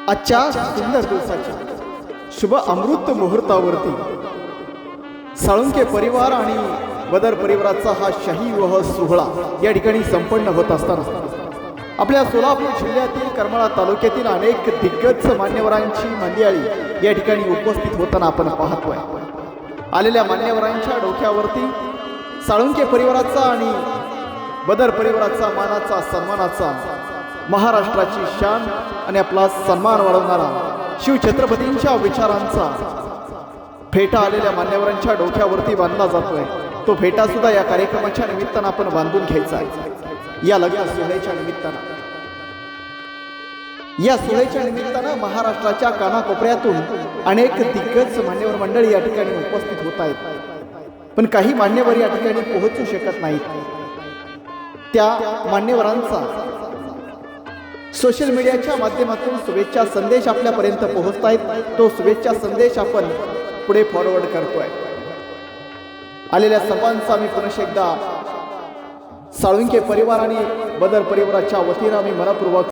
आजच्या सुंदर दिवसाच्या शुभ अमृत मुहूर्तावरती साळुंके परिवार आणि बदर परिवाराचा हा शाही विवाह सोहळा या ठिकाणी संपन्न होत असताना आपल्या सोलापूर जिल्ह्यातील करमाळा तालुक्यातील अनेक दिग्गज मान्यवरांची मंडळी या ठिकाणी उपस्थित होताना आपण पाहतोय। आलेल्या मान्यवरांच्या डोक्यावरती साळुंके परिवाराचा आणि बदर परिवाराचा मानाचा सन्मानाचा महाराष्ट्राची शान आणि आपला सन्मान वाढवणारा शिवछत्रपतींच्या विचारांचा फेटा आलेल्या मान्यवरांच्या डोक्यावरती बांधला जातोय। तो फेटा सुद्धा या कार्यक्रमाच्या निमित्तानं आपण बांधून घ्यायचा आहे। या लग्न सोहळ्याच्या निमित्तानं महाराष्ट्राच्या कानाकोपऱ्यातून अनेक दिग्गज मान्यवर मंडळी या ठिकाणी उपस्थित होत आहेत, पण काही मान्यवर या ठिकाणी पोहोचू शकत नाहीत। त्या मान्यवरांचा सोशल मीडियाच्या माध्यमातून शुभेच्छा संदेश आपल्यापर्यंत पोहोचतायत। तो शुभेच्छा संदेश आपण पुढे फॉरवर्ड करतोय। आलेल्या सर्वांचा मी पुन्हा एकदा साळुंके परिवार आणि बदर परिवाराच्या वतीने मी मनपूर्वक